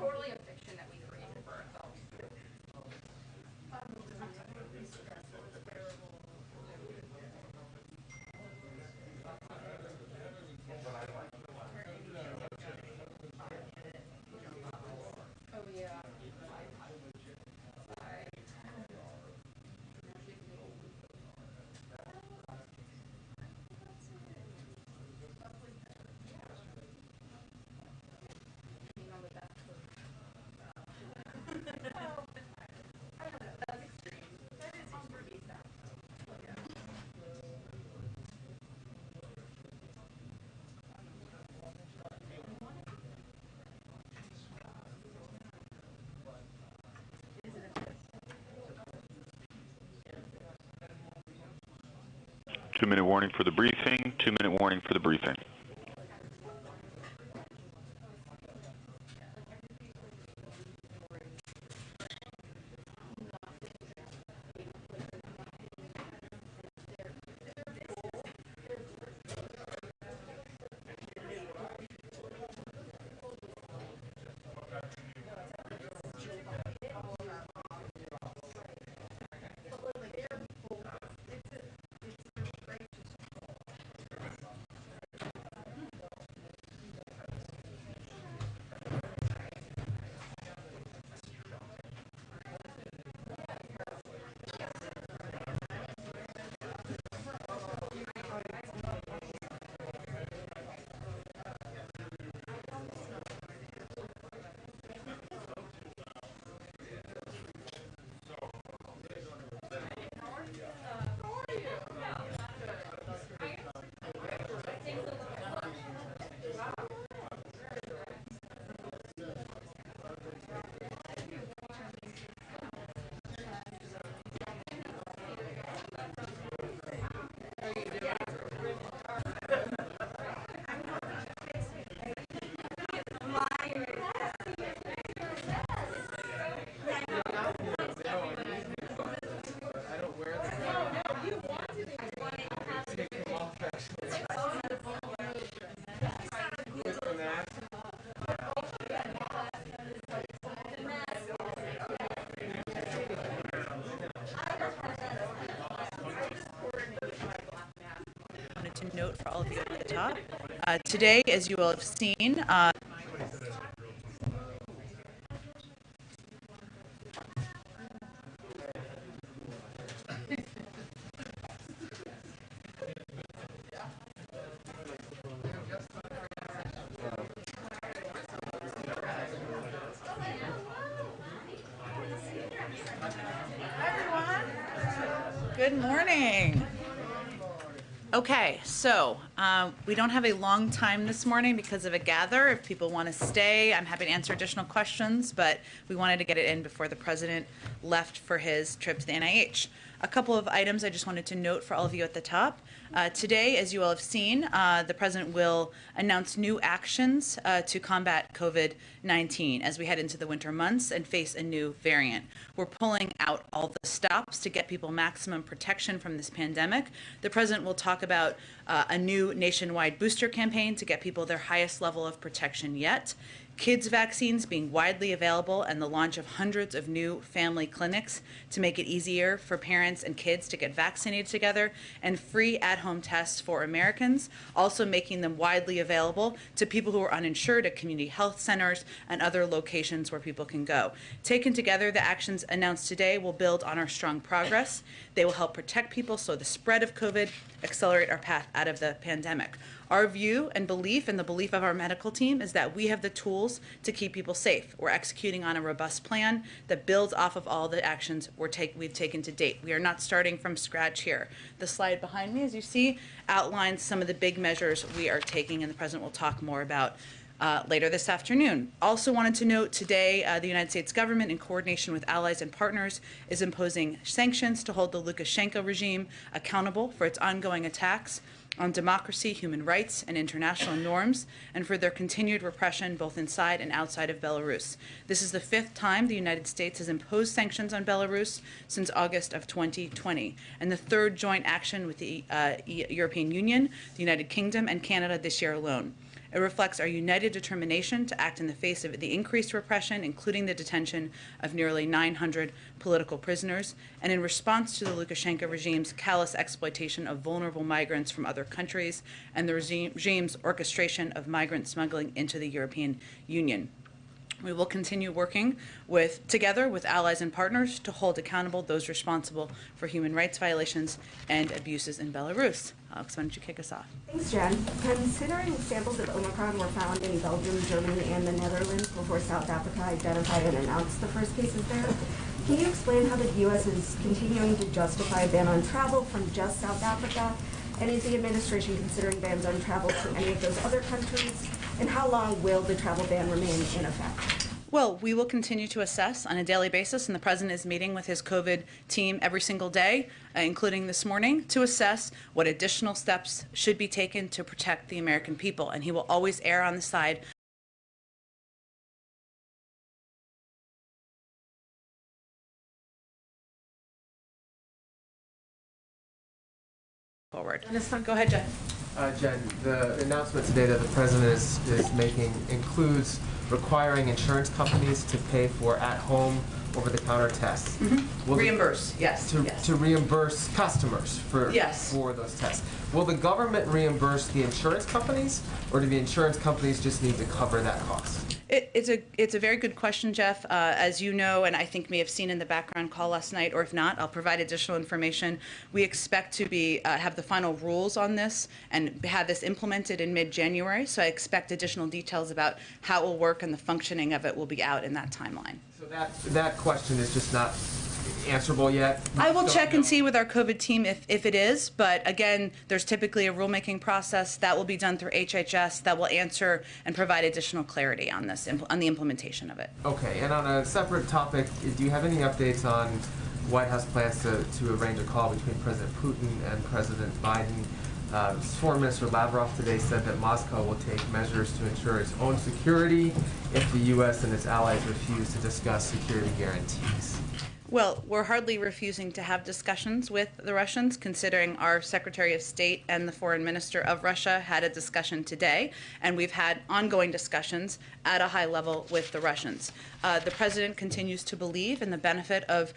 totally a fiction that we created for ourselves. Oh yeah. Two-minute warning for the briefing. 2-minute warning for the briefing. To note for all of you at the top. Today, as you will have seen, good morning. Okay, so we don't have a long time this morning because of a gather. If people want to stay, I'm happy to answer additional questions, but we wanted to get it in before the president left for his trip to the NIH. A couple of items I just wanted to note for all of you at the top. Today, as you all have seen, the president will announce new actions to combat COVID-19 as we head into the winter months and face a new variant. We're pulling out all the stops to get people maximum protection from this pandemic. The president will talk about a new nationwide booster campaign to get people their highest level of protection yet. Kids vaccines being widely available and the launch of hundreds of new family clinics to make it easier for parents and kids to get vaccinated together, and free at-home tests for Americans, also making them widely available to people who are uninsured at community health centers and other locations where people can go. Taken together, the actions announced today will build on our strong progress. They will help protect people, slow the spread of COVID, accelerate our path out of the pandemic. Our view and belief, and the belief of our medical team, is that we have the tools to keep people safe. We're executing on a robust plan that builds off of all the actions we've taken to date. We are not starting from scratch here. The slide behind me, as you see, outlines some of the big measures we are taking, and the president will talk more about later this afternoon. Also wanted to note today, the United States government, in coordination with allies and partners, is imposing sanctions to hold the Lukashenko regime accountable for its ongoing attacks on democracy, human rights, and international norms, and for their continued repression both inside and outside of Belarus. This is the 5th time the United States has imposed sanctions on Belarus since August of 2020, and the 3rd joint action with the European Union, the United Kingdom, and Canada this year alone. It reflects our united determination to act in the face of the increased repression, including the detention of nearly 900 political prisoners, and in response to the Lukashenko regime's callous exploitation of vulnerable migrants from other countries and the regime's orchestration of migrant smuggling into the European Union. We will continue working together with allies and partners to hold accountable those responsible for human rights violations and abuses in Belarus. Alex, why don't you kick us off? Thanks, Jen. Considering samples of Omicron were found in Belgium, Germany, and the Netherlands before South Africa identified and announced the first cases there, can you explain how the U.S. is continuing to justify a ban on travel from just South Africa? And is the administration considering bans on travel to any of those other countries? And how long will the travel ban remain in effect? Well, we will continue to assess on a daily basis, and the President is meeting with his COVID team every single day, including this morning, to assess what additional steps should be taken to protect the American people. And he will always err on the side forward. Go ahead, Jen. Jen, the announcement today that the President is making includes requiring insurance companies to pay for at-home, over-the-counter tests. Mm-hmm. Reimburse, yes. To reimburse customers for those tests. Will the government reimburse the insurance companies, or do the insurance companies just need to cover that cost? It's a very good question, Jeff. As you know, and I think may have seen in the background call last night, or if not, I'll provide additional information. We expect to have the final rules on this and have this implemented in mid-January. So I expect additional details about how it will work and the functioning of it will be out in that timeline. So that question is just not answerable yet? I will check and see with our COVID team if it is, but again, there's typically a rulemaking process that will be done through HHS that will answer and provide additional clarity on this, on the implementation of it. Okay, and on a separate topic, do you have any updates on White House plans to arrange a call between President Putin and President Biden? Foreign Minister Lavrov today said that Moscow will take measures to ensure its own security if the U.S. and its allies refuse to discuss security guarantees. Well, we're hardly refusing to have discussions with the Russians, considering our Secretary of State and the Foreign Minister of Russia had a discussion today, and we've had ongoing discussions at a high level with the Russians. The President continues to believe in the benefit of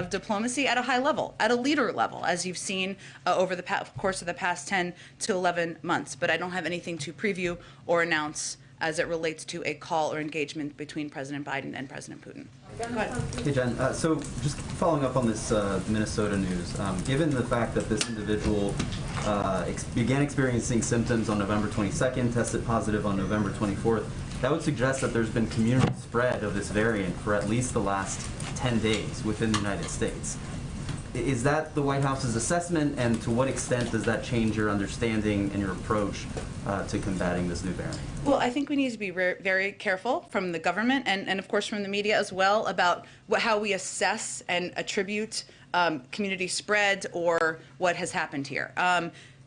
diplomacy at a high level, at a leader level, as you've seen over the course of the past 10 to 11 months. But I don't have anything to preview or announce as it relates to a call or engagement between President Biden and President Putin. Go ahead. Hey, Jen. So just following up on this Minnesota news, given the fact that this individual began experiencing symptoms on November 22nd, tested positive on November 24th, that would suggest that there's been community spread of this variant for at least the last 10 days within the United States. Is that the White House's assessment, and to what extent does that change your understanding and your approach to combating this new variant? Well, I think we need to be very careful from the government and of course, from the media as well about how we assess and attribute community spread or what has happened here.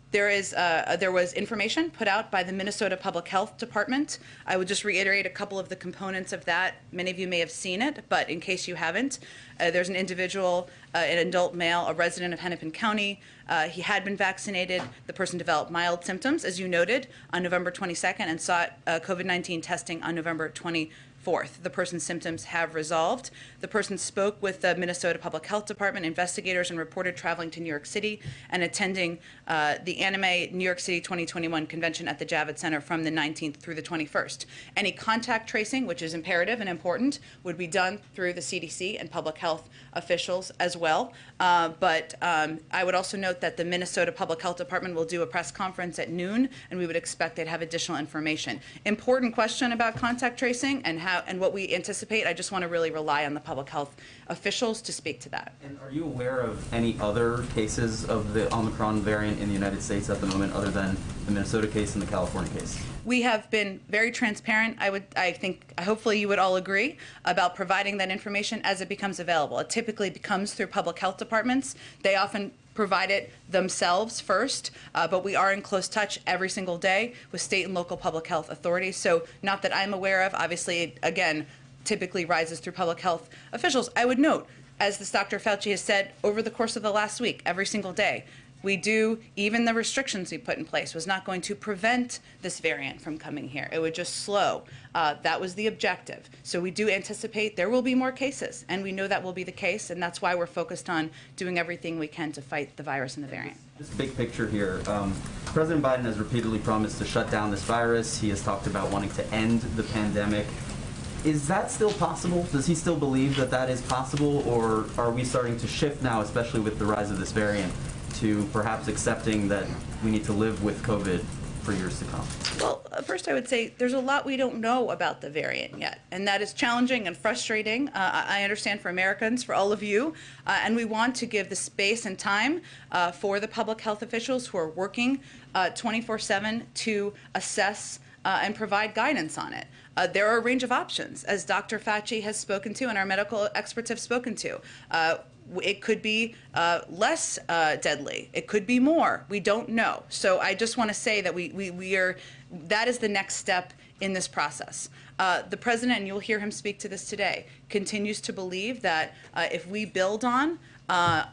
There was information put out by the Minnesota Public Health Department. I would just reiterate a couple of the components of that. Many of you may have seen it, but in case you haven't, there's an individual, an adult male, a resident of Hennepin County. He had been vaccinated. The person developed mild symptoms, as you noted, on November 22nd and sought COVID-19 testing on November 24th. The person's symptoms have resolved. The person spoke with the Minnesota Public Health Department investigators and reported traveling to New York City and attending the Anime New York City 2021 convention at the Javits Center from the 19th through the 21st. Any contact tracing, which is imperative and important, would be done through the CDC and public health officials as well. But I would also note that the Minnesota Public Health Department will do a press conference at noon, and we would expect they'd have additional information. Important question about contact tracing and what we anticipate. I just want to really rely on the public health officials to speak to that. And are you aware of any other cases of the Omicron variant in the United States at the moment, other than the Minnesota case and the California case? We have been very transparent. I think, hopefully you would all agree, about providing that information as it becomes available. It typically comes through public health departments. They often provide it themselves first, but we are in close touch every single day with state and local public health authorities. So not that I'm aware of, obviously, it, again, typically rises through public health officials. I would note, as this Dr. Fauci has said over the course of the last week, every single day, Even the restrictions we put in place was not going to prevent this variant from coming here. It would just slow. That was the objective. So we do anticipate there will be more cases, and we know that will be the case, and that's why we're focused on doing everything we can to fight the virus and the variant. Just big picture here. President Biden has repeatedly promised to shut down this virus. He has talked about wanting to end the pandemic. Is that still possible? Does he still believe that that is possible, or are we starting to shift now, especially with the rise of this variant, to perhaps accepting that we need to live with COVID for years to come? Well, first I would say there's a lot we don't know about the variant yet, and that is challenging and frustrating. I understand for Americans, for all of you, and we want to give the space and time for the public health officials who are working 24/7 to assess and provide guidance on it. There are a range of options, as Dr. Psaki has spoken to and our medical experts have spoken to. It could be less deadly. It could be more. We don't know. So I just want to say that that is the next step in this process. The president, and you'll hear him speak to this today, continues to believe that if we build on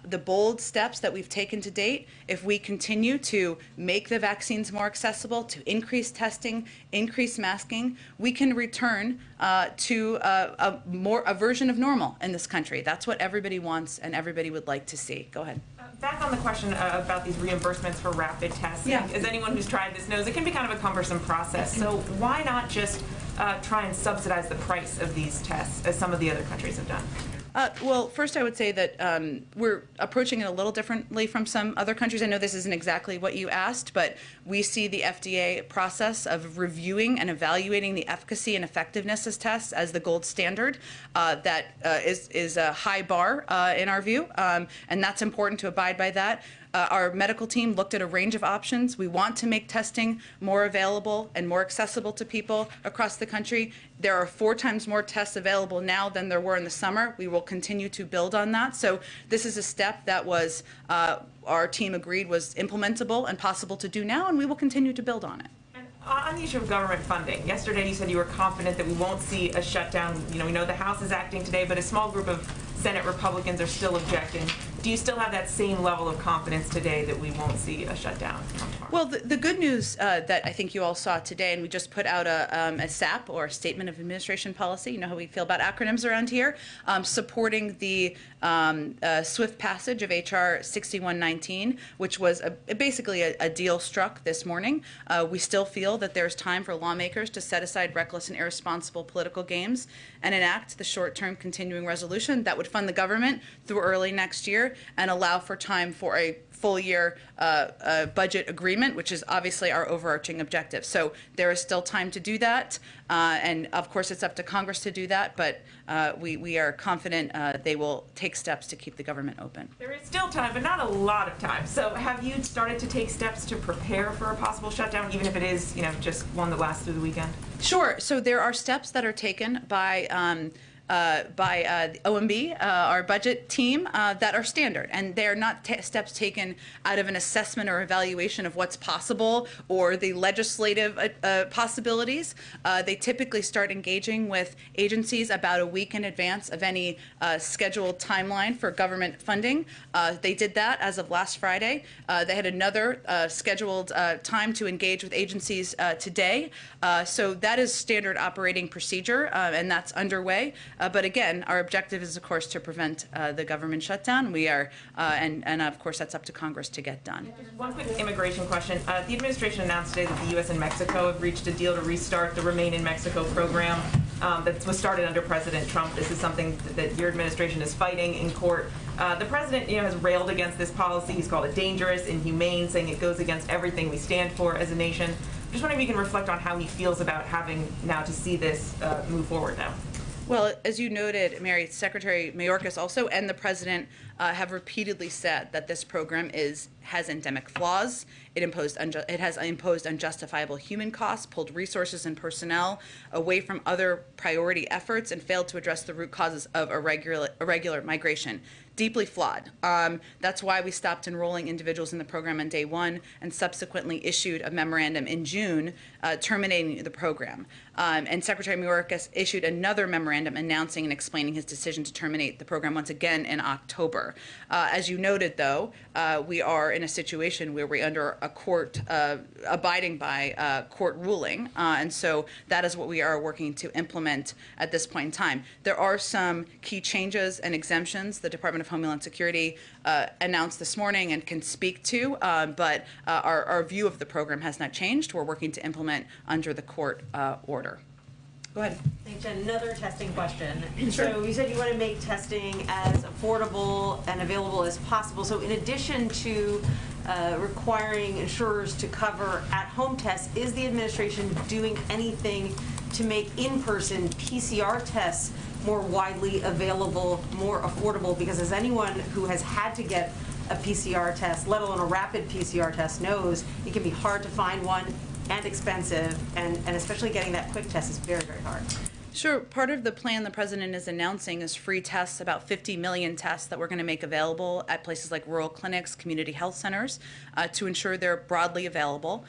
the bold steps that we've taken to date, if we continue to make the vaccines more accessible, to increase testing, increase masking, we can return to a version of normal in this country. That's what everybody wants and everybody would like to see. Go ahead. Back on the question about these reimbursements for rapid testing, as anyone who's tried this knows, it can be kind of a cumbersome process. So why not just try and subsidize the price of these tests, as some of the other countries have done? Well, first I would say that we're approaching it a little differently from some other countries. I know this isn't exactly what you asked, but we see the FDA process of reviewing and evaluating the efficacy and effectiveness of tests as the gold standard. That is a high bar in our view, and that's important to abide by that. Our medical team looked at a range of options. We want to make testing more available and more accessible to people across the country. There are 4 times more tests available now than there were in the summer. We will continue to build on that. So this is a step that was our team agreed was implementable and possible to do now, and we will continue to build on it. And on the issue of government funding, yesterday you said you were confident that we won't see a shutdown. You know, we know the House is acting today, but a small group of Senate Republicans are still objecting. Do you still have that same level of confidence today that we won't see a shutdown come tomorrow? Well, the good news that I think you all saw today, and we just put out a SAP, or a Statement of Administration Policy, you know how we feel about acronyms around here, supporting the swift passage of H.R. 6119, which was basically a deal struck this morning. We still feel that there's time for lawmakers to set aside reckless and irresponsible political games and enact the short-term continuing resolution that would fund the government through early next year and allow for time for a full-year budget agreement, which is obviously our overarching objective. So there is still time to do that, and of course it's up to Congress to do that, but we are confident they will take steps to keep the government open. There is still time, but not a lot of time. So have you started to take steps to prepare for a possible shutdown, even if it is, just one that lasts through the weekend? Sure. So there are steps that are taken by the OMB, our budget team, that are standard. And they're not steps taken out of an assessment or evaluation of what's possible or the legislative possibilities. They typically start engaging with agencies about a week in advance of any scheduled timeline for government funding. They did that as of last Friday. They had another scheduled time to engage with agencies today. So that is standard operating procedure, and that's underway. But again, our objective is, of course, to prevent the government shutdown. We are, and of course, that's up to Congress to get done. Just one quick immigration question. The administration announced today that the U.S. and Mexico have reached a deal to restart the Remain in Mexico program that was started under President Trump. This is something that your administration is fighting in court. The president, has railed against this policy. He's called it dangerous, inhumane, saying it goes against everything we stand for as a nation. Just wondering if you can reflect on how he feels about having now to see this move forward now. Well, as you noted, Mary, Secretary Mayorkas also and the president have repeatedly said that this program has endemic flaws. It has imposed unjustifiable human costs, pulled resources and personnel away from other priority efforts, and failed to address the root causes of irregular migration. Deeply flawed. That's why we stopped enrolling individuals in the program on day 1 and subsequently issued a memorandum in June terminating the program. And Secretary Mayorkas issued another memorandum announcing and explaining his decision to terminate the program once again in October. As you noted, though, we are in a situation where we're under a court, abiding by court ruling. And so that is what we are working to implement at this point in time. There are some key changes and exemptions the Department of Homeland Security announced this morning and can speak to, but our view of the program has not changed. We're working to implement under the court order. Go ahead. Thanks, Jen. Another testing question. So you said you want to make testing as affordable and available as possible. So in addition to requiring insurers to cover at-home tests, is the administration doing anything to make in-person PCR tests more widely available, more affordable? Because as anyone who has had to get a PCR test, let alone a rapid PCR test, knows, it can be hard to find one and expensive, and especially getting that quick test is very, very hard. Sure. Part of the plan the president is announcing is free tests, about 50 million tests that we're going to make available at places like rural clinics, community health centers, to ensure they're broadly available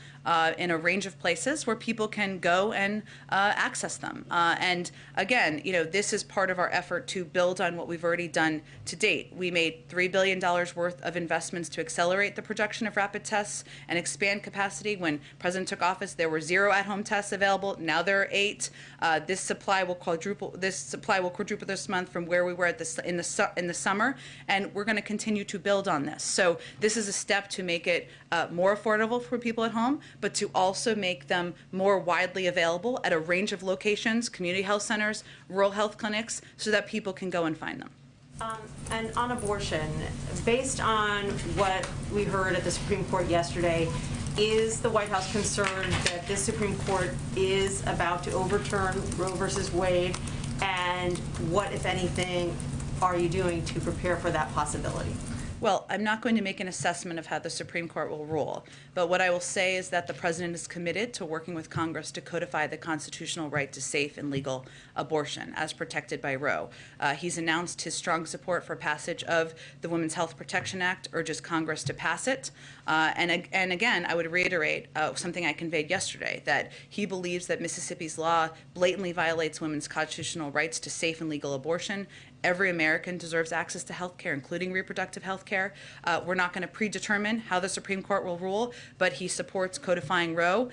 in a range of places where people can go and access them. And again, this is part of our effort to build on what we've already done to date. We made $3 billion worth of investments to accelerate the production of rapid tests and expand capacity. When President took office, there were 0 at-home tests available. Now there are 8. This supply will quadruple this month from where we were at in the summer, and we're going to continue to build on this. So this is a step to make it more affordable for people at home, but to also make them more widely available at a range of locations, community health centers, rural health clinics, so that people can go and find them. And on abortion, based on what we heard at the Supreme Court yesterday, is the White House concerned that this Supreme Court is about to overturn Roe versus Wade? And what, if anything, are you doing to prepare for that possibility? Well, I'm not going to make an assessment of how the Supreme Court will rule, but what I will say is that the president is committed to working with Congress to codify the constitutional right to safe and legal abortion as protected by Roe. He's announced his strong support for passage of the Women's Health Protection Act, urges Congress to pass it. And again, I would reiterate something I conveyed yesterday, that he believes that Mississippi's law blatantly violates women's constitutional rights to safe and legal abortion. Every American deserves access to health care, including reproductive health care. We're not going to predetermine how the Supreme Court will rule, but he supports codifying Roe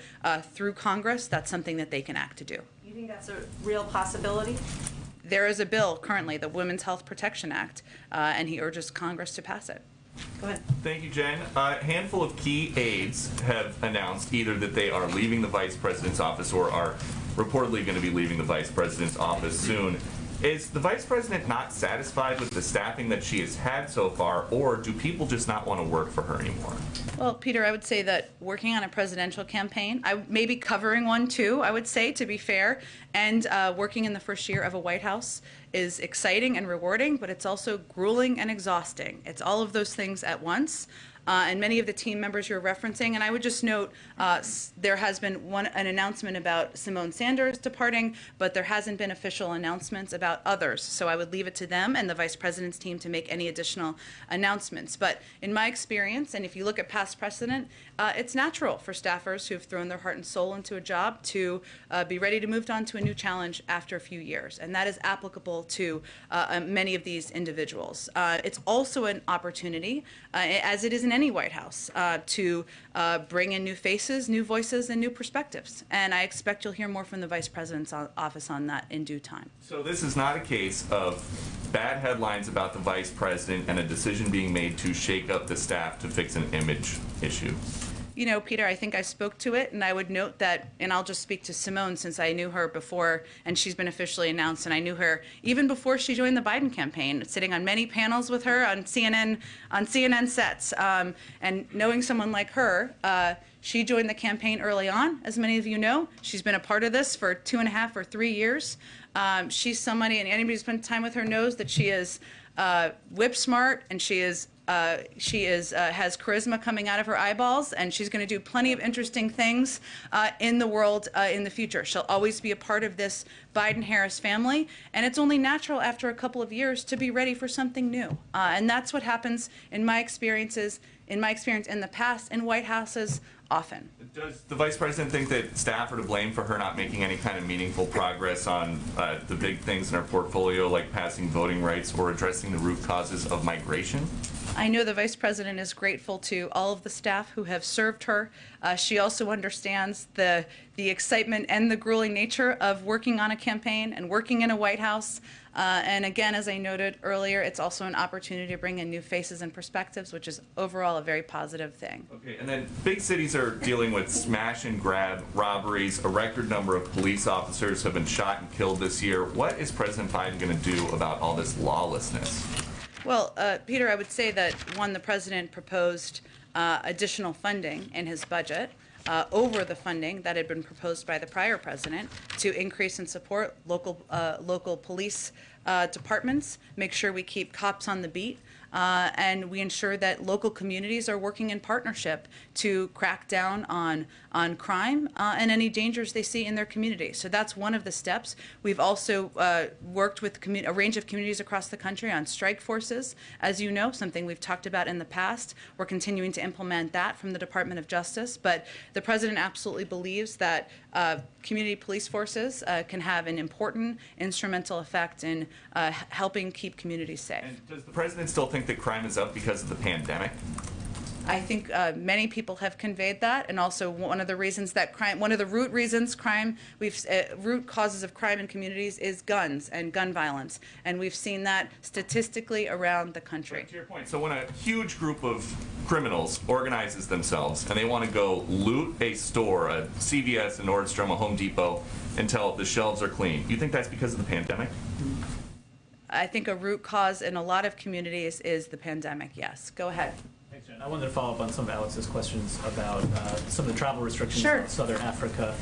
through Congress. That's something that they can act to do. You think that's a real possibility? There is a bill currently, the Women's Health Protection Act, and he urges Congress to pass it. Go ahead. Thank you, Jen. A handful of key aides have announced either that they are leaving the vice president's office or are reportedly going to be leaving the vice president's office soon. Is the vice president not satisfied with the staffing that she has had so far, or do people just not want to work for her anymore? Well, Peter, I would say that working on a presidential campaign, I may be covering one too, I would say, to be fair, and working in the first year of a White House is exciting and rewarding, but it's also grueling and exhausting. It's all of those things at once. And many of the team members you're referencing. And I would just note there has been an announcement about Simone Sanders departing, but there hasn't been official announcements about others. So I would leave it to them and the vice president's team to make any additional announcements. But in my experience, and if you look at past precedent, it's natural for staffers who have thrown their heart and soul into a job to be ready to move on to a new challenge after a few years. And that is applicable to many of these individuals. It's also an opportunity, as it is in any White House, to bring in new faces, new voices, and new perspectives. And I expect you'll hear more from the Vice President's office on that in due time. So this is not a case of bad headlines about the vice president and a decision being made to shake up the staff to fix an image issue. You know, Peter, I think I spoke to it, and I would note that, and I'll just speak to Simone since I knew her before, and she's been officially announced, and I knew her even before she joined the Biden campaign, sitting on many panels with her on CNN sets. And knowing someone like her, she joined the campaign early on, as many of you know. She's been a part of this for 2.5 or 3 years. She's somebody, and anybody who's spent time with her knows that she is whip smart, and she has charisma coming out of her eyeballs, and she's going to do plenty of interesting things in the world in the future. She'll always be a part of this Biden-Harris family, and it's only natural after a couple of years to be ready for something new. And that's what happens in my experience in the past in White Houses often. Does the Vice President think that staff are to blame for her not making any kind of meaningful progress on the big things in our portfolio, like passing voting rights or addressing the root causes of migration? I know the Vice President is grateful to all of the staff who have served her. She also understands the excitement and the grueling nature of working on a campaign and working in a White House. And again, as I noted earlier, it's also an opportunity to bring in new faces and perspectives, which is overall a very positive thing. Okay, and then big cities are dealing with smash and grab robberies. A record number of police officers have been shot and killed this year. What is President Biden going to do about all this lawlessness? Well, Peter, I would say that, one, the president proposed additional funding in his budget over the funding that had been proposed by the prior president to increase and support local police departments, make sure we keep cops on the beat, and we ensure that local communities are working in partnership to crack down on crime and any dangers they see in their community. So that's one of the steps. We've also worked with a range of communities across the country on strike forces, as you know, something we've talked about in the past. We're continuing to implement that from the Department of Justice, but the president absolutely believes that community police forces can have an important instrumental effect in helping keep communities safe. And does the president still think that crime is up because of the pandemic? I think many people have conveyed that, and also one of the reasons that one of the root causes of crime in communities is guns and gun violence, and we've seen that statistically around the country. Right, to your point, so when a huge group of criminals organizes themselves and they want to go loot a store, a CVS, a Nordstrom, a Home Depot, until the shelves are clean, you think that's because of the pandemic? I think a root cause in a lot of communities is the pandemic, yes. Go ahead. Thanks, Jen. I wanted to follow up on some of Alex's questions about some of the travel restrictions Sure. on Southern Africa.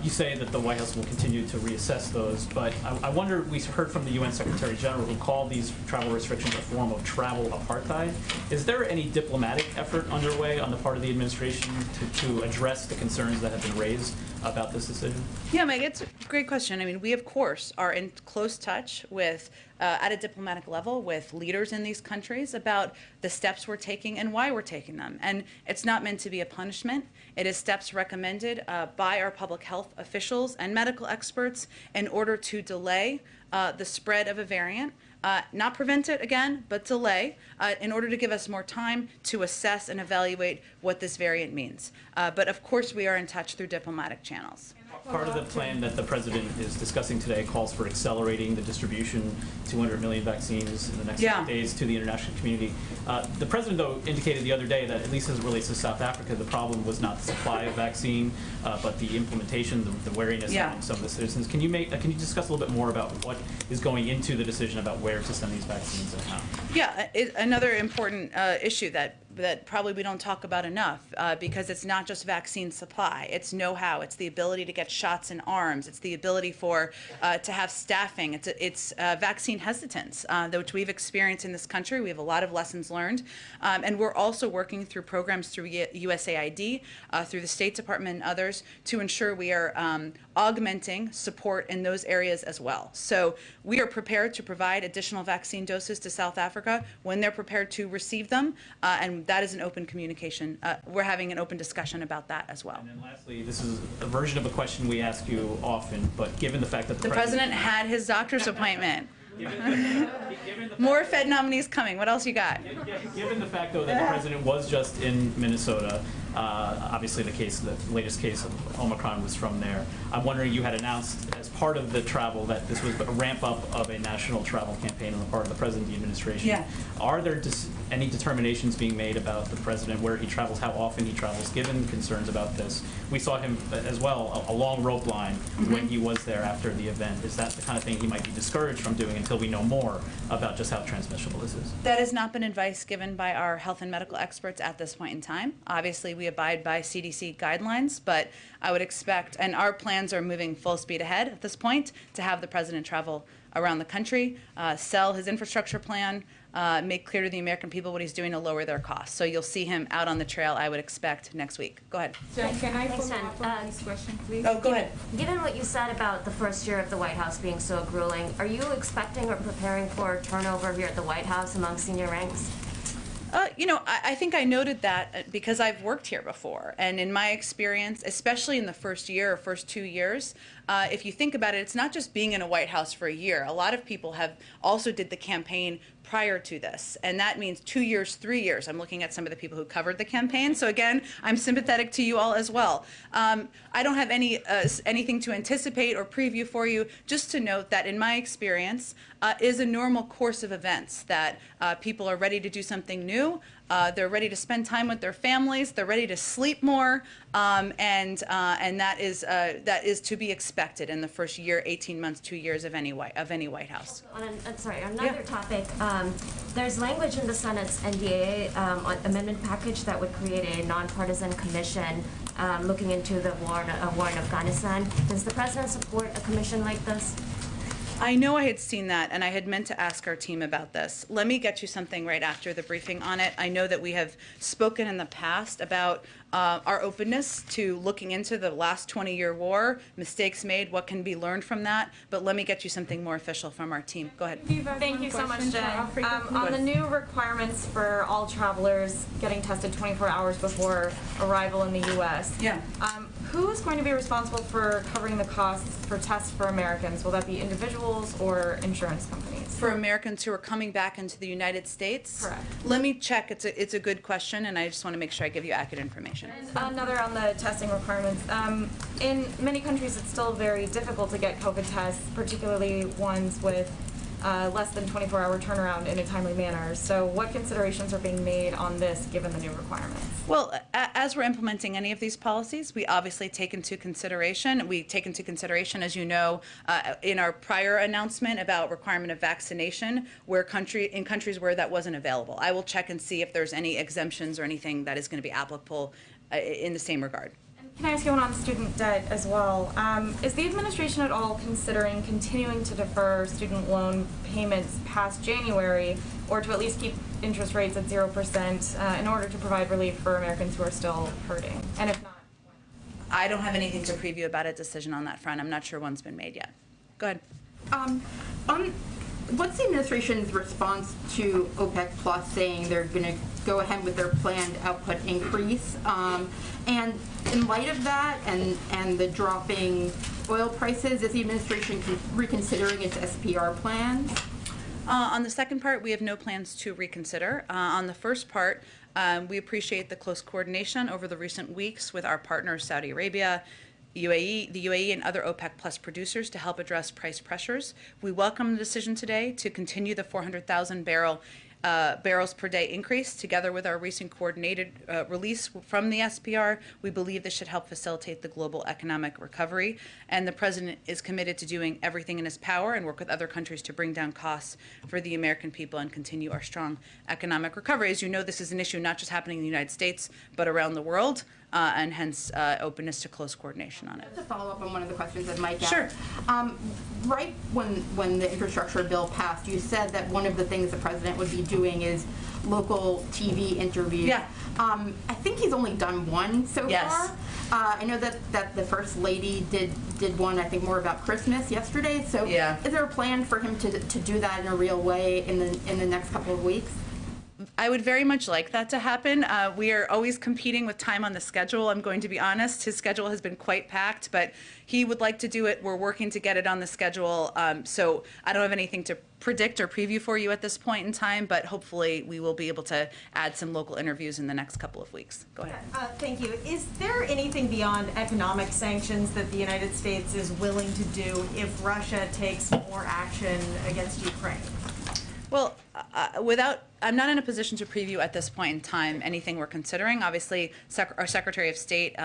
You say that the White House will continue to reassess those, but I wonder, we heard from the UN Secretary General who called these travel restrictions a form of travel apartheid. Is there any diplomatic effort underway on the part of the administration to address the concerns that have been raised about this decision? Yeah, Meg, it's a great question. I mean, we, of course, are in close touch with, at a diplomatic level, with leaders in these countries about the steps we're taking and why we're taking them. And it's not meant to be a punishment. It is steps recommended by our public health officials and medical experts in order to delay the spread of a variant. Not prevent it again, but delay, in order to give us more time to assess and evaluate what this variant means. But of course, we are in touch through diplomatic channels. Part of the plan that the president is discussing today calls for accelerating the distribution, 200 million vaccines in the next few days to the international community. The president, though, indicated the other day that, at least as it relates to South Africa, the problem was not the supply of vaccine, but the implementation, the wariness among some of the citizens. Can you discuss a little bit more about what is going into the decision about where to send these vaccines and how? Yeah, another important issue that probably we don't talk about enough, because it's not just vaccine supply. It's know-how. It's the ability to get shots in arms. It's the ability to have staffing. It's vaccine hesitance, which we've experienced in this country. We have a lot of lessons learned. And we're also working through programs through USAID, through the State Department and others, to ensure we are augmenting support in those areas as well. So we are prepared to provide additional vaccine doses to South Africa when they're prepared to receive them, and that is an open communication. We're having an open discussion about that as well. And then lastly, this is a version of a question we ask you often, but given the fact that the president had his doctor's appointment. More Fed nominees coming. What else you got? Given the fact, though, that the president was just in Minnesota, obviously the latest case of Omicron was from there. I'm wondering, you had announced as part of the travel that this was a ramp up of a national travel campaign on the part of the president and the administration. Yeah. Are there any determinations being made about the president, where he travels, how often he travels, given concerns about this? We saw him as well, a long rope line when he was there after the event. Is that the kind of thing he might be discouraged from doing until we know more about just how transmissible this is? That has not been advice given by our health and medical experts at this point in time. Obviously, we abide by CDC guidelines, but I would expect, and our plans are moving full speed ahead at this point, to have the president travel around the country, sell his infrastructure plan, make clear to the American people what he's doing to lower their costs. So you'll see him out on the trail, I would expect, next week. Go ahead. So can I Thanks, follow up Jen. on this question, please? Oh, go ahead. Given what you said about the first year of the White House being so grueling, are you expecting or preparing for turnover here at the White House among senior ranks? I think I noted that because I've worked here before. And in my experience, especially in the first year or first 2 years, if you think about it, it's not just being in a White House for a year. A lot of people have also did the campaign prior to this. And that means 2 years, 3 years. I'm looking at some of the people who covered the campaign. So again, I'm sympathetic to you all as well. I don't have anything to anticipate or preview for you, just to note that in my experience is a normal course of events, that people are ready to do something new. They're ready to spend time with their families. They're ready to sleep more, and that is to be expected in the first year, 18 months, 2 years of any White House. On another topic, there's language in the Senate's NDAA amendment package that would create a nonpartisan commission looking into the war in Afghanistan. Does the president support a commission like this? I know I had seen that, and I had meant to ask our team about this. Let me get you something right after the briefing on it. I know that we have spoken in the past about our openness to looking into the last 20-year war, mistakes made, what can be learned from that, but let me get you something more official from our team. Go ahead. Thank you so much, Jen. On the new requirements for all travelers getting tested 24 hours before arrival in the U.S., who's going to be responsible for covering the costs for tests for Americans? Will that be individuals or insurance companies? For Americans who are coming back into the United States? Correct. Let me check. It's a good question, and I just want to make sure I give you accurate information. And another on the testing requirements. In many countries, it's still very difficult to get COVID tests, particularly ones with less than 24-hour turnaround in a timely manner. So what considerations are being made on this given the new requirements? Well, as we're implementing any of these policies, we obviously take into consideration, as you know, in our prior announcement about requirement of vaccination, in countries where that wasn't available. I will check and see if there's any exemptions or anything that is going to be applicable in the same regard. Can I ask you one on student debt as well? Is the administration at all considering continuing to defer student loan payments past January, or to at least keep interest rates at 0% in order to provide relief for Americans who are still hurting? And if not, I don't have anything to preview about a decision on that front. I'm not sure one's been made yet. Go ahead. What's the administration's response to OPEC Plus saying they're going to go ahead with their planned output increase? And in light of that and the dropping oil prices, is the administration reconsidering its SPR plans? On the second part, we have no plans to reconsider. On the first part, we appreciate the close coordination over the recent weeks with our partners, Saudi Arabia, the UAE and other OPEC Plus producers to help address price pressures. We welcome the decision today to continue the 400,000 barrels per day increase. Together with our recent coordinated release from the SPR, we believe this should help facilitate the global economic recovery. And the president is committed to doing everything in his power and work with other countries to bring down costs for the American people and continue our strong economic recovery. As you know, this is an issue not just happening in the United States, but around the world. And hence openness to close coordination on it. Just to follow up on one of the questions that Mike asked. Sure. Right when the infrastructure bill passed, you said that one of the things the president would be doing is local TV interviews. Yeah. I think he's only done one so far. I know that the First Lady did one, I think, more about Christmas yesterday. So is there a plan for him to do that in a real way in the next couple of weeks? I would very much like that to happen. We are always competing with time on the schedule. I'm going to be honest. His schedule has been quite packed, but he would like to do it. We're working to get it on the schedule. So I don't have anything to predict or preview for you at this point in time, but hopefully we will be able to add some local interviews in the next couple of weeks. Go ahead. Thank you. Is there anything beyond economic sanctions that the United States is willing to do if Russia takes more action against Ukraine? Well, without I'm not in a position to preview at this point in time anything we're considering. Obviously, our Secretary of State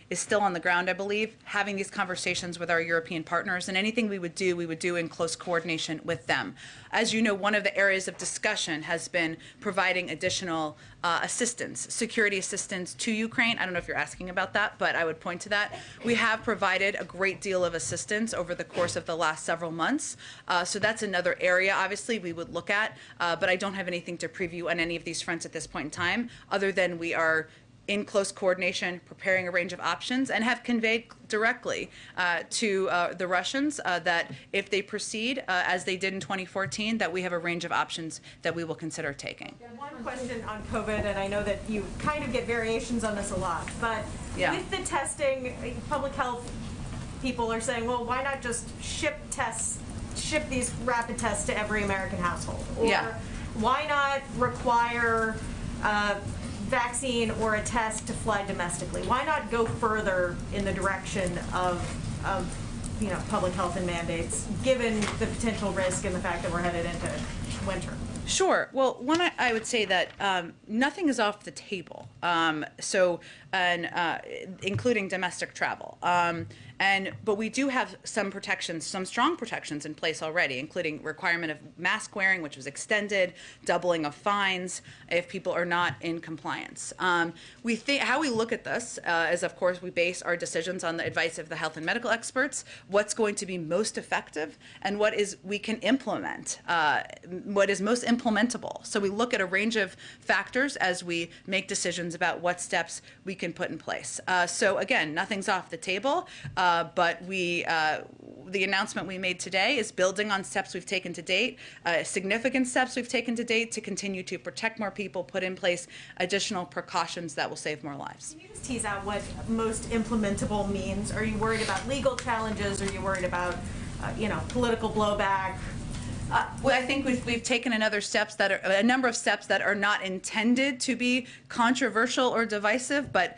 is still on the ground, I believe, having these conversations with our European partners, and anything we would do in close coordination with them. As you know, one of the areas of discussion has been providing additional assistance, security assistance to Ukraine. I don't know if you're asking about that, but I would point to that. We have provided a great deal of assistance over the course of the last several months. So that's another area, obviously, we would look at, but I don't have anything to preview on any of these fronts at this point in time, other than we are in close coordination, preparing a range of options, and have conveyed directly to the Russians that if they proceed as they did in 2014, that we have a range of options that we will consider taking. One question on COVID, and I know that you kind of get variations on this a lot, but with the testing, public health people are saying, well, why not just ship these rapid tests to every American household? Or why not require vaccine or a test to fly domestically? Why not go further in the direction of public health and mandates, given the potential risk and the fact that we're headed into winter? Sure. Well, one, I would say that nothing is off the table, including domestic travel. But we do have some protections, some strong protections in place already, including requirement of mask wearing, which was extended, doubling of fines if people are not in compliance. How we look at this is, of course, we base our decisions on the advice of the health and medical experts, what's going to be most effective, and what is we can implement, what is most implementable. So we look at a range of factors as we make decisions about what steps we can put in place. So again, nothing's off the table. But the announcement we made today is building on steps we've taken to date, significant steps we've taken to date to continue to protect more people, put in place additional precautions that will save more lives. Can you just tease out what most implementable means? Are you worried about legal challenges? Are you worried about, political blowback? Well, I think we've taken a number of steps that are not intended to be controversial or divisive, but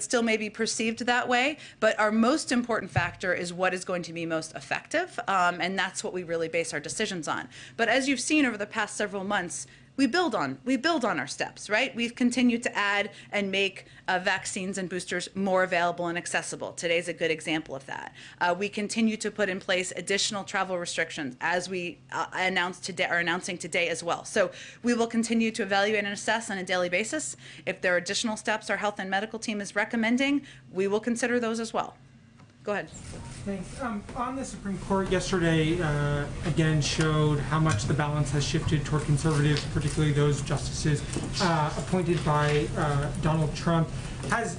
still may be perceived that way. But our most important factor is what is going to be most effective, and that's what we really base our decisions on. But as you've seen over the past several months, we build on our steps, right? We've continued to add and make vaccines and boosters more available and accessible. Today's a good example of that. We continue to put in place additional travel restrictions, as we are announcing today as well. So we will continue to evaluate and assess on a daily basis. If there are additional steps our health and medical team is recommending, we will consider those as well. Go ahead. Thanks. On the Supreme Court yesterday, again showed how much the balance has shifted toward conservatives, particularly those justices appointed by Donald Trump. Has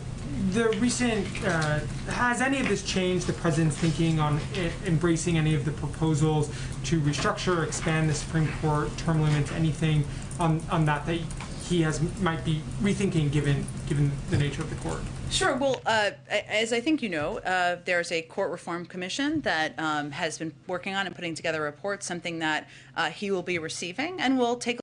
any of this changed the president's thinking on embracing any of the proposals to restructure, expand the Supreme Court term limits, anything on that he might be rethinking given the nature of the court? Sure. Well, as I think you know, there's a court reform commission that has been working on and putting together a report, something that he will be receiving, and we'll take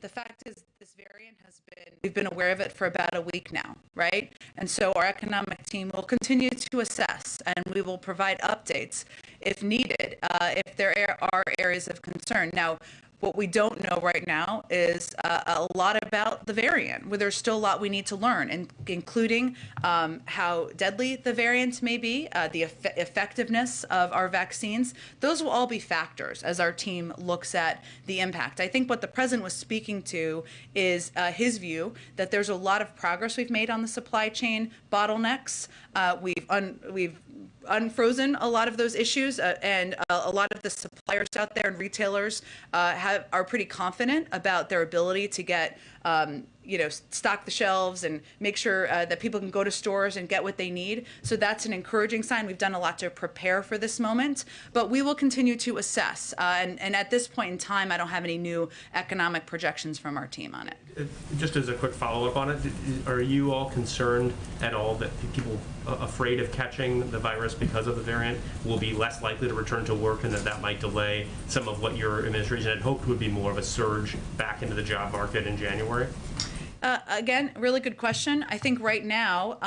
the fact is this variant we've been aware of it for about a week now, right? And so our economic team will continue to assess, and we will provide updates if needed, if there are areas of concern. Now, what we don't know right now is a lot about the variant, where there's still a lot we need to learn, including how deadly the variant may be, the effectiveness of our vaccines. Those will all be factors as our team looks at the impact. I think what the president was speaking to is his view that there's a lot of progress we've made on the supply chain bottlenecks. We've unfrozen a lot of those issues, and a lot of the suppliers out there and retailers are pretty confident about their ability to get stock the shelves and make sure that people can go to stores and get what they need. So that's an encouraging sign. We've done a lot to prepare for this moment, but we will continue to assess. And at this point in time, I don't have any new economic projections from our team on it. Just as a quick follow-up on it, are you all concerned at all that people afraid of catching the virus because of the variant will be less likely to return to work, and that might delay some of what your administration had hoped would be more of a surge back into the job market in January? Again, really good question. I think right now,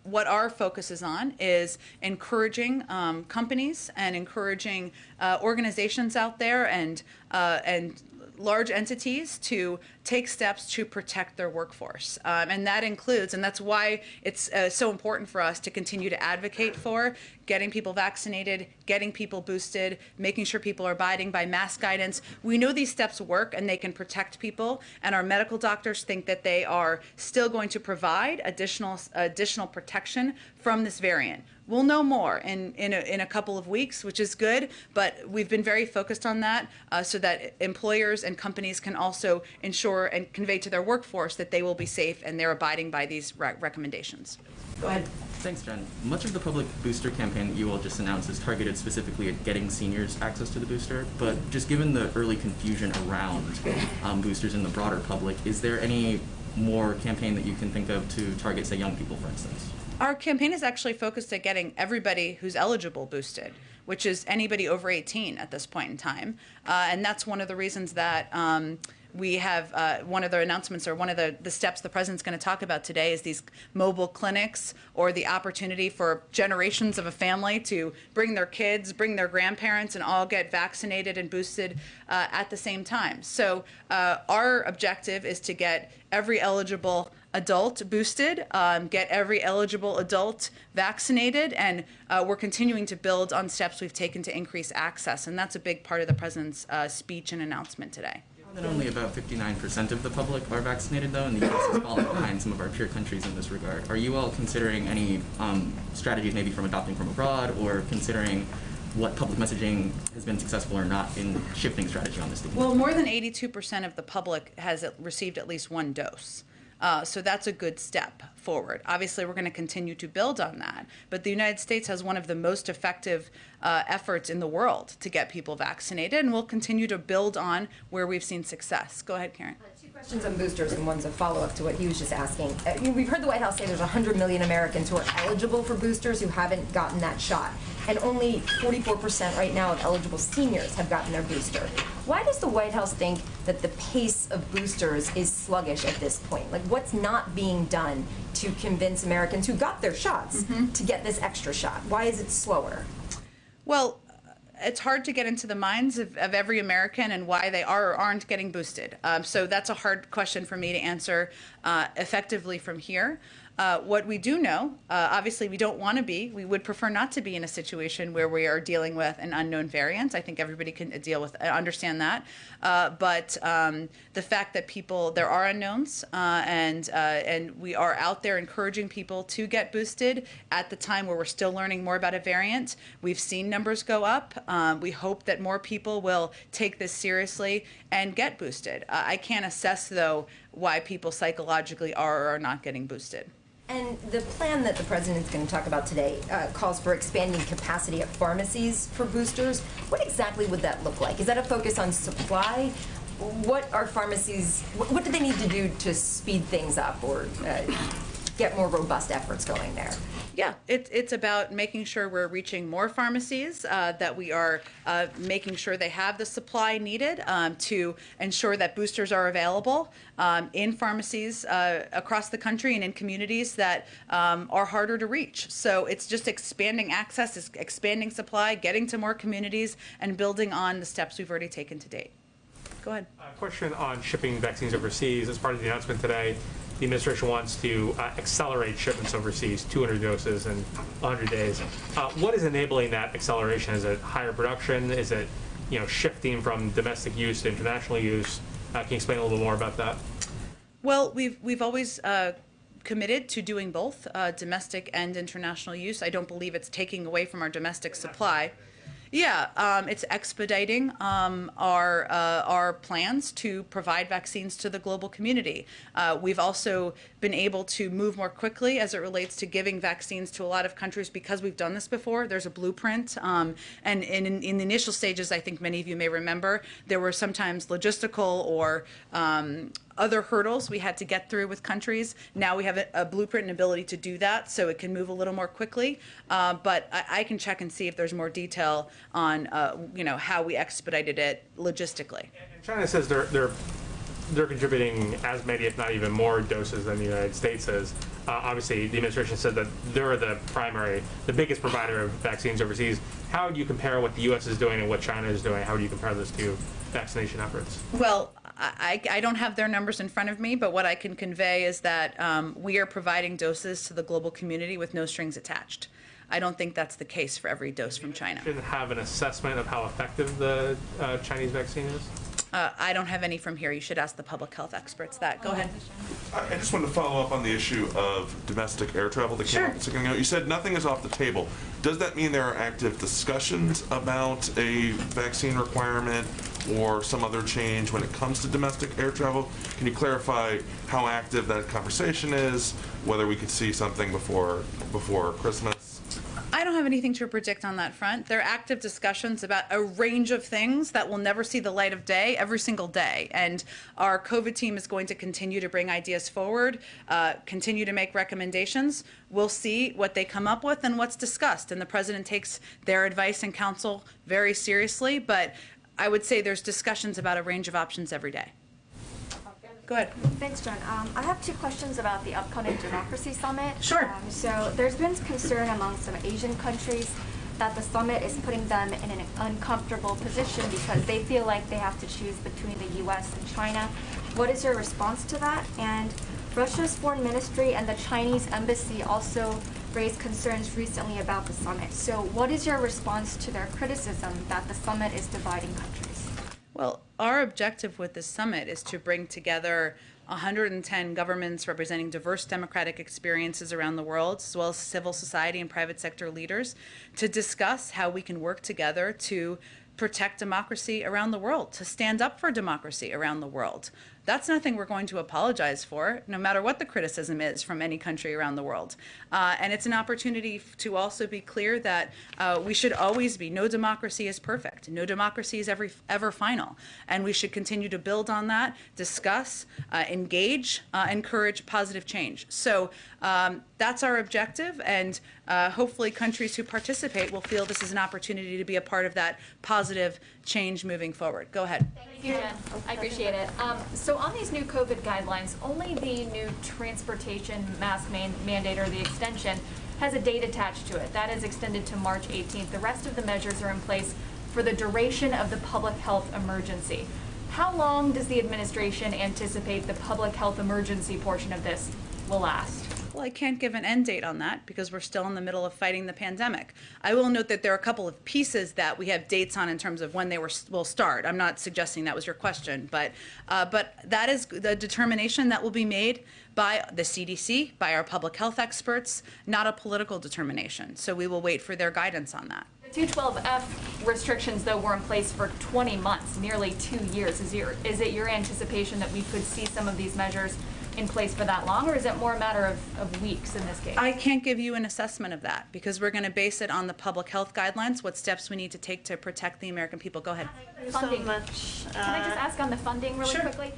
what our focus is on is encouraging companies and encouraging organizations out there and large entities to take steps to protect their workforce. And that includes, and that's why it's so important for us to continue to advocate for getting people vaccinated, getting people boosted, making sure people are abiding by mask guidance. We know these steps work and they can protect people, and our medical doctors think that they are still going to provide additional protection from this variant. We'll know more in a couple of weeks, which is good, but we've been very focused on that so that employers and companies can also ensure and convey to their workforce that they will be safe and they're abiding by these recommendations. Go ahead. Thanks, Jen. Much of the public booster campaign that you all just announced is targeted specifically at getting seniors access to the booster, but just given the early confusion around boosters in the broader public, is there any more campaign that you can think of to target, say, young people, for instance? Our campaign is actually focused at getting everybody who's eligible boosted, which is anybody over 18 at this point in time. And that's one of the reasons that we have one of the announcements, or one of the steps the president's going to talk about today, is these mobile clinics, or the opportunity for generations of a family to bring their kids, bring their grandparents, and all get vaccinated and boosted at the same time. So our objective is to get every eligible adult boosted, get every eligible adult vaccinated, and we're continuing to build on steps we've taken to increase access, and that's a big part of the president's speech and announcement today. That only about 59% of the public are vaccinated, though, and the U.S. is falling behind some of our peer countries in this regard. Are you all considering any strategies, maybe from adopting from abroad, or considering what public messaging has been successful or not in shifting strategy on this? Well, more than 82% of the public has received at least one dose. So that's a good step forward. Obviously, we're going to continue to build on that. But the United States has one of the most effective efforts in the world to get people vaccinated, and we'll continue to build on where we've seen success. Go ahead, Karen. Two questions on boosters, and one's a follow-up to what he was just asking. We've heard the White House say there's 100 million Americans who are eligible for boosters who haven't gotten that shot, and only 44% right now of eligible seniors have gotten their booster. Why does the White House think that the pace of boosters is sluggish at this point? Like, what's not being done to convince Americans who got their shots to get this extra shot? Why is it slower? Well, it's hard to get into the minds of every American and why they are or aren't getting boosted. So that's a hard question for me to answer effectively from here. What we do know, obviously we don't want to be, we would prefer not to be in a situation where we are dealing with an unknown variant. I think everybody can understand that. But the fact that there are unknowns, and we are out there encouraging people to get boosted at the time where we're still learning more about a variant. We've seen numbers go up. We hope that more people will take this seriously and get boosted. I can't assess, though, why people psychologically are or are not getting boosted. And the plan that the president's going to talk about today calls for expanding capacity at pharmacies for boosters. What exactly would that look like? Is that a focus on supply? What are pharmacies, what do they need to do to speed things up or get more robust efforts going there? Yeah, it's about making sure we're reaching more pharmacies, that we are making sure they have the supply needed to ensure that boosters are available in pharmacies across the country and in communities that are harder to reach. So it's just expanding access, it's expanding supply, getting to more communities, and building on the steps we've already taken to date. Go ahead. A question on shipping vaccines overseas. As part of the announcement today, the administration wants to accelerate shipments overseas, 200 doses in 100 days. What is enabling that acceleration? Is it higher production? Is it, shifting from domestic use to international use? Can you explain a little bit more about that? Well, we've always committed to doing both domestic and international use. I don't believe it's taking away from our domestic supply. Yeah, it's expediting our plans to provide vaccines to the global community. We've also been able to move more quickly as it relates to giving vaccines to a lot of countries because we've done this before. There's a blueprint. And in the initial stages, I think many of you may remember, there were sometimes logistical or other hurdles we had to get through with countries. Now we have a blueprint and ability to do that, so it can move a little more quickly. But I can check and see if there's more detail on how we expedited it logistically. And China says they're contributing as many, if not even more, doses than the United States is. Obviously, the administration said that they're the biggest provider of vaccines overseas. How do you compare what the U.S. is doing and what China is doing? How do you compare those two vaccination efforts? Well, I don't have their numbers in front of me, but what I can convey is that we are providing doses to the global community with no strings attached. I don't think that's the case for every dose from China. Should have an assessment of how effective the Chinese vaccine is? I don't have any from here. You should ask the public health experts that. Go ahead. I just wanted to follow up on the issue of domestic air travel that came up a second ago. You said nothing is off the table. Does that mean there are active discussions about a vaccine requirement or some other change when it comes to domestic air travel? Can you clarify how active that conversation is, whether we could see something before Christmas? I don't have anything to predict on that front. There are active discussions about a range of things that will never see the light of day every single day. And our COVID team is going to continue to bring ideas forward, continue to make recommendations. We'll see what they come up with and what's discussed. And the president takes their advice and counsel very seriously. But I would say there's discussions about a range of options every day. Go ahead. Thanks, Jen. I have two questions about the upcoming Democracy Summit. Sure. So there's been concern among some Asian countries that the summit is putting them in an uncomfortable position because they feel like they have to choose between the U.S. and China. What is your response to that? And Russia's foreign ministry and the Chinese embassy also raised concerns recently about the summit. So what is your response to their criticism that the summit is dividing countries? Well, our objective with this summit is to bring together 110 governments representing diverse democratic experiences around the world, as well as civil society and private sector leaders, to discuss how we can work together to protect democracy around the world, to stand up for democracy around the world. That's nothing we're going to apologize for, no matter what the criticism is from any country around the world. And it's an opportunity to also be clear that we should always be, no democracy is perfect. No democracy is ever final. And we should continue to build on that, discuss, engage, encourage positive change. So that's our objective, and hopefully countries who participate will feel this is an opportunity to be a part of that positive change moving forward. Go ahead. Thank you, Jen. I appreciate it. So on these new COVID guidelines, only the new transportation mask mandate or the extension has a date attached to it. That is extended to March 18th. The rest of the measures are in place for the duration of the public health emergency. How long does the administration anticipate the public health emergency portion of this will last? Well, I can't give an end date on that because we're still in the middle of fighting the pandemic. I will note that there are a couple of pieces that we have dates on in terms of when they will start. I'm not suggesting that was your question, but that is the determination that will be made by the CDC, by our public health experts, not a political determination. So we will wait for their guidance on that. The 212F restrictions, though, were in place for 20 months, nearly 2 years. Is it your anticipation that we could see some of these measures in place for that long, or is it more a matter of weeks in this case? I can't give you an assessment of that because we're going to base it on the public health guidelines, what steps we need to take to protect the American people. Go ahead. Funding. Can I just ask on the funding really quickly?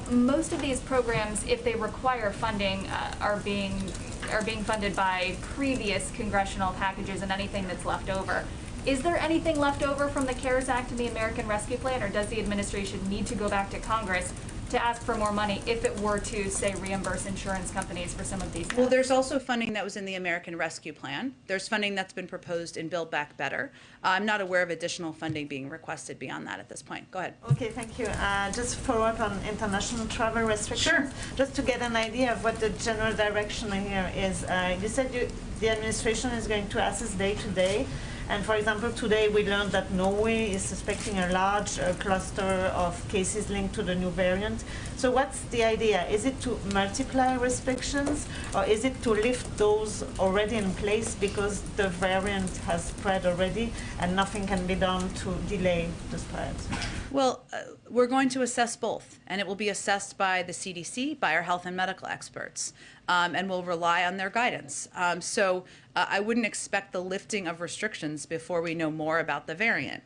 Most of these programs, if they require funding, are being funded by previous congressional packages and anything that's left over. Is there anything left over from the CARES Act and the American Rescue Plan, or does the administration need to go back to Congress to ask for more money if it were to, say, reimburse insurance companies for some of these tests? Well, there's also funding that was in the American Rescue Plan. There's funding that's been proposed in Build Back Better. I'm not aware of additional funding being requested beyond that at this point. Go ahead. Okay, thank you. Just follow up on international travel restrictions. Sure. Just to get an idea of what the general direction here is. You said the administration is going to assess day to day. And for example, today we learned that Norway is suspecting a large cluster of cases linked to the new variant. So what's the idea? Is it to multiply restrictions, or is it to lift those already in place because the variant has spread already and nothing can be done to delay the spread? Well, we're going to assess both, and it will be assessed by the CDC, by our health and medical experts, and we'll rely on their guidance. So I wouldn't expect the lifting of restrictions before we know more about the variant.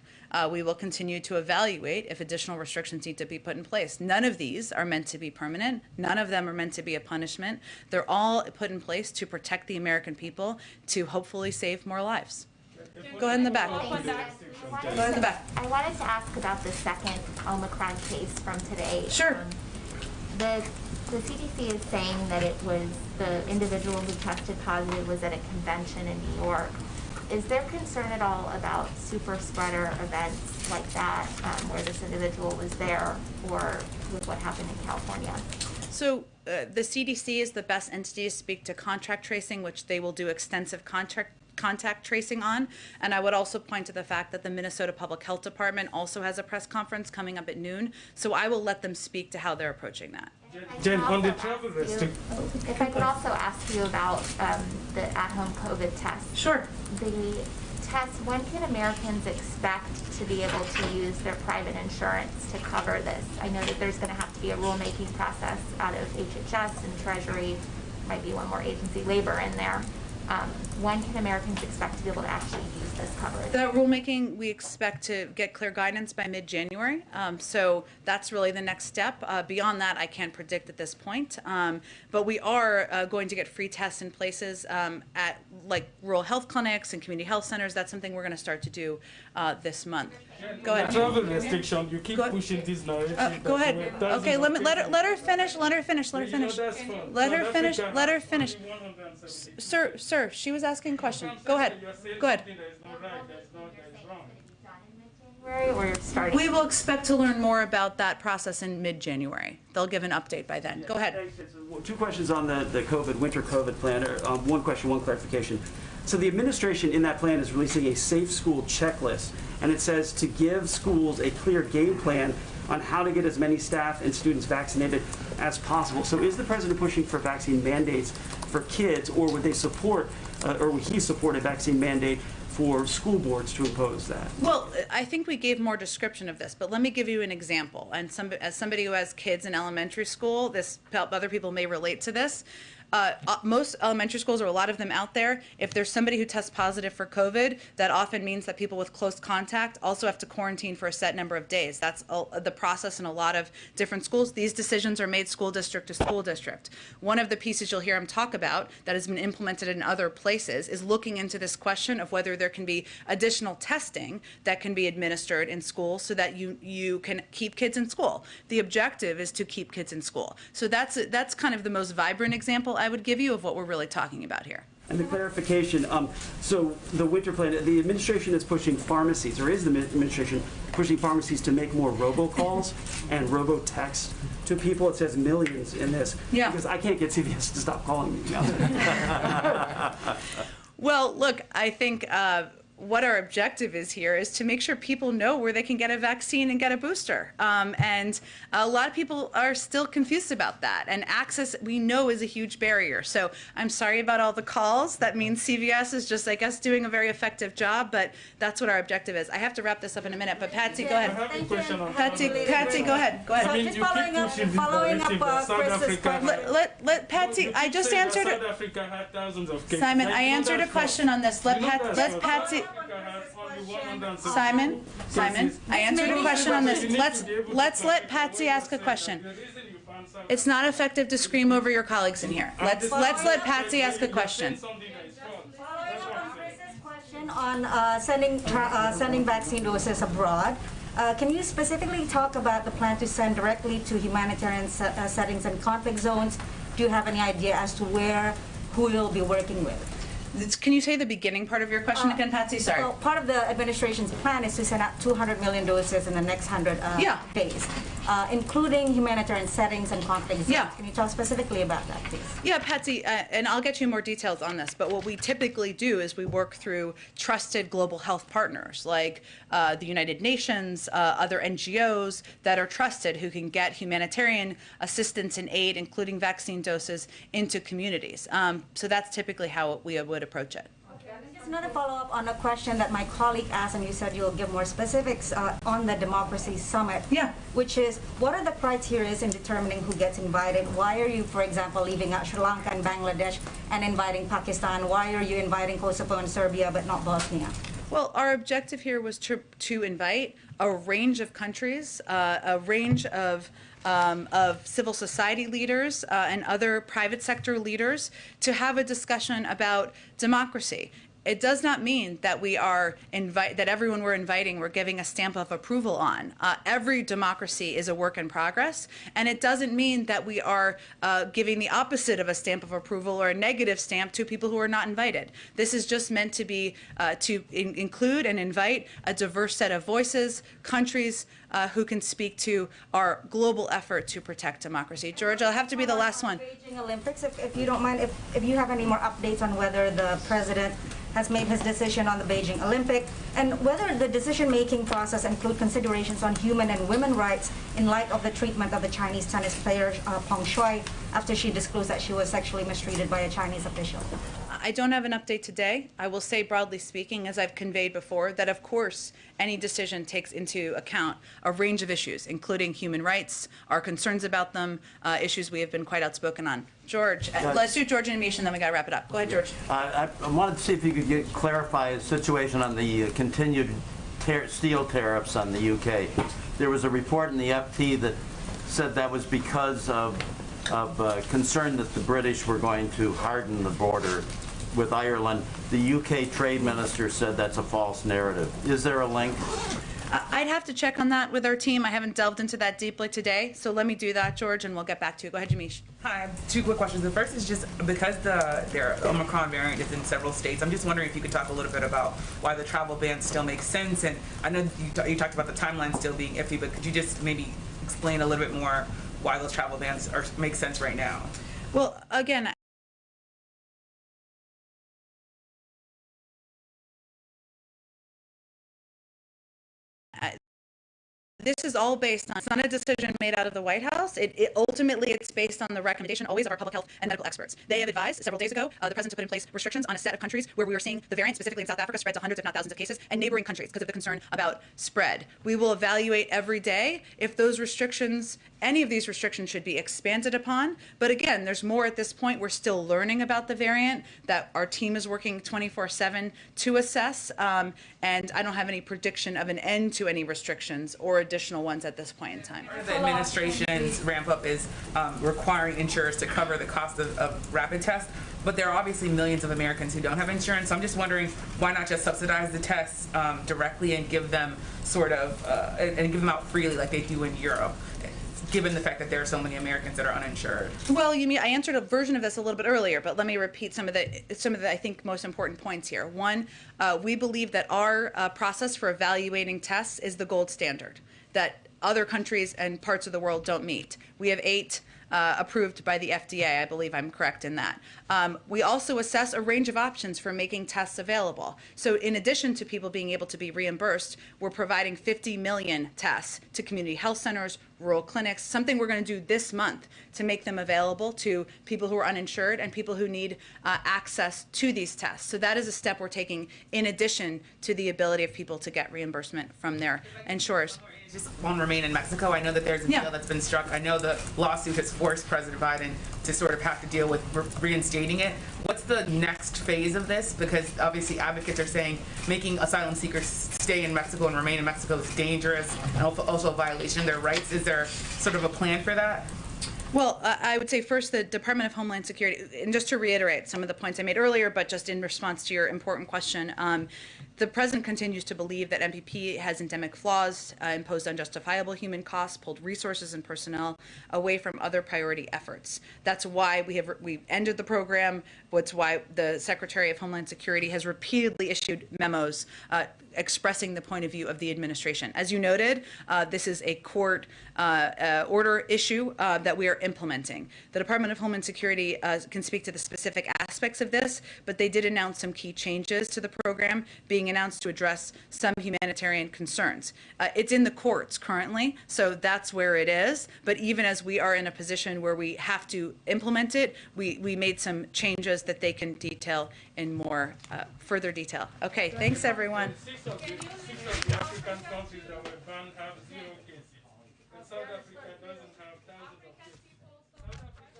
We will continue to evaluate if additional restrictions need to be put in place. None of these are meant to be permanent. None of them are meant to be a punishment. They're all put in place to protect the American people, to hopefully save more lives. Go ahead in the back. Go ahead in the back. I wanted to ask about the second Omicron case from today. Sure. The CDC is saying that it was the individual who tested positive was at a convention in New York. Is there concern at all about super spreader events like that, where this individual was there, or with what happened in California? So the CDC is the best entity to speak to contract tracing, which they will do extensive contact tracing on. And I would also point to the fact that the Minnesota Public Health Department also has a press conference coming up at noon. So I will let them speak to how they're approaching that. Jen, on the travel restrictions. If I could also ask you about the at-home COVID test. Sure. The test, when can Americans expect to be able to use their private insurance to cover this? I know that there's going to have to be a rulemaking process out of HHS and Treasury, might be one more agency, labor in there. When can Americans expect to be able to actually use this coverage? That rulemaking, we expect to get clear guidance by mid-January. So that's really the next step. Beyond that, I can't predict at this point. But we are going to get free tests in places at like rural health clinics and community health centers. That's something we're going to start to do this month. Go ahead. Travel restriction. You keep pushing this narrative. Go ahead. Okay, let her finish. Let her finish. Let her finish. Let her finish. Let her finish. Sir, she was asking a question. Go ahead. Go ahead. We will expect to learn more about that process in mid-January. They'll give an update by then. Go ahead. Two questions on the winter COVID plan. One question, one clarification. So the administration in that plan is releasing a safe school checklist, and it says to give schools a clear game plan on how to get as many staff and students vaccinated as possible. So is the president pushing for vaccine mandates for kids, or would they support, or would he support a vaccine mandate for school boards to impose that? Well, I think we gave more description of this, but let me give you an example. And as somebody who has kids in elementary school, other people may relate to this. Most elementary schools, or a lot of them out there, if there's somebody who tests positive for COVID, that often means that people with close contact also have to quarantine for a set number of days. That's the process in a lot of different schools. These decisions are made school district to school district. One of the pieces you'll hear him talk about that has been implemented in other places is looking into this question of whether there can be additional testing that can be administered in schools so that you can keep kids in school. The objective is to keep kids in school. So that's kind of the most vibrant example I would give you of what we're really talking about here. And the clarification, so the winter plan, the administration is pushing pharmacies, or is the administration pushing pharmacies to make more robocalls and robo-text to people? It says millions in this. Yeah. Because I can't get CVS to stop calling me. Well, look, I think what our objective is here is to make sure people know where they can get a vaccine and get a booster. And a lot of people are still confused about that. And access, we know, is a huge barrier. So I'm sorry about all the calls. That means CVS is just, I guess, doing a very effective job, but that's what our objective is. I have to wrap this up in a minute, but Patsy, go ahead. Patsy, go ahead. Go ahead. I mean, you keep following up South Chris's Africa. Let Patsy, I just answered South it. Africa had thousands of cases. Simon, Like, I you know answered a that's question on this. Let Patsy. Simon, I answered a question on this. Let's let Patsy ask a question. It's not effective to scream over your colleagues in here. Let's let Patsy ask a question. On sending vaccine doses abroad. Can you specifically talk about the plan to send directly to humanitarian settings and conflict zones? Do you have any idea as to who you'll be working with? Can you say the beginning part of your question again, Patsy? Sorry. Well, part of the administration's plan is to send out 200 million doses in the next 100 days, including humanitarian settings and conflict zones. Yeah. Can you talk specifically about that, please? Yeah, Patsy, and I'll get you more details on this, but what we typically do is we work through trusted global health partners like the United Nations, other NGOs that are trusted who can get humanitarian assistance and aid, including vaccine doses, into communities. So that's typically how we would approach it. Just another follow-up on a question that my colleague asked, and you said you'll give more specifics on the Democracy Summit. Yeah. Which is, what are the criteria in determining who gets invited? Why are you, for example, leaving out Sri Lanka and Bangladesh and inviting Pakistan? Why are you inviting Kosovo and Serbia but not Bosnia? Well, our objective here was to invite a range of countries, a range of civil society leaders and other private sector leaders to have a discussion about democracy. It does not mean that we are that everyone we're inviting we're giving a stamp of approval on. Every democracy is a work in progress, and it doesn't mean that we are giving the opposite of a stamp of approval or a negative stamp to people who are not invited. This is just meant to be include and invite a diverse set of voices, countries who can speak to our global effort to protect democracy. George, I'll have to be the last one. Beijing Olympics, if you don't mind, if you have any more updates on whether the president has made his decision on the Beijing Olympic, and whether the decision-making process include considerations on human and women rights in light of the treatment of the Chinese tennis player Peng Shuai after she disclosed that she was sexually mistreated by a Chinese official. I don't have an update today. I will say, broadly speaking, as I've conveyed before, that of course any decision takes into account a range of issues, including human rights, our concerns about them, issues we have been quite outspoken on. George, let's do George and Amish, and then we got to wrap it up. Go ahead, George. I wanted to see if you could clarify a situation on the continued steel tariffs on the UK. There was a report in the FT that said that was because of concern that the British were going to harden the border with Ireland. The UK trade minister said that's a false narrative. Is there a link? I'd have to check on that with our team. I haven't delved into that deeply today, so let me do that, George, and we'll get back to you. Go ahead, Jamish. Hi, I have two quick questions. The first is just because the Omicron variant is in several states, I'm just wondering if you could talk a little bit about why the travel ban still makes sense. And I know you talked about the timeline still being iffy, but could you just maybe explain a little bit more why those travel bans make sense right now? Well, again, this is all based on, it's not a decision made out of the White House. Ultimately, it's based on the recommendation always of our public health and medical experts. They have advised several days ago the president to put in place restrictions on a set of countries where we are seeing the variant, specifically in South Africa, spread to hundreds if not thousands of cases, and neighboring countries because of the concern about spread. We will evaluate every day if those restrictions, any of these restrictions should be expanded upon. But again, there's more at this point. We're still learning about the variant that our team is working 24/7 to assess. And I don't have any prediction of an end to any restrictions or additional ones at this point in time. Part of the administration's ramp up is requiring insurers to cover the cost of rapid tests, but there are obviously millions of Americans who don't have insurance. So I'm just wondering why not just subsidize the tests directly and give them and give them out freely like they do in Europe, given the fact that there are so many Americans that are uninsured. Well, I answered a version of this a little bit earlier, but let me repeat some of the I think most important points here. One, we believe that our process for evaluating tests is the gold standard that other countries and parts of the world don't meet. We have 8 approved by the FDA. I believe I'm correct in that. We also assess a range of options for making tests available. So in addition to people being able to be reimbursed, we're providing 50 million tests to community health centers, rural clinics, something we're going to do this month to make them available to people who are uninsured and people who need access to these tests. So that is a step we're taking in addition to the ability of people to get reimbursement from their insurers. Just on Remain in Mexico, I know that there's a deal that's been struck. I know the lawsuit has forced President Biden to sort of have to deal with reinstating it. What's the next phase of this? Because obviously advocates are saying making asylum seekers stay in Mexico and remain in Mexico is dangerous and also a violation of their rights. Is there sort of a plan for that? Well, I would say first the Department of Homeland Security, and just to reiterate some of the points I made earlier, but just in response to your important question, the president continues to believe that MPP has endemic flaws, imposed unjustifiable human costs, pulled resources and personnel away from other priority efforts. That's why we ended the program. That's why the Secretary of Homeland Security has repeatedly issued memos expressing the point of view of the administration. As you noted, this is a court order issue that we are implementing. The Department of Homeland Security can speak to the specific aspects of this, but they did announce some key changes to the program being announced to address some humanitarian concerns. It's in the courts currently, so that's where it is. But even as we are in a position where we have to implement it, we made some changes that they can detail in more further detail. Okay, thanks everyone. 6 of the African countries that were banned have 0 cases. And South Africa doesn't have thousands of cases.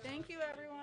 Thank you, everyone.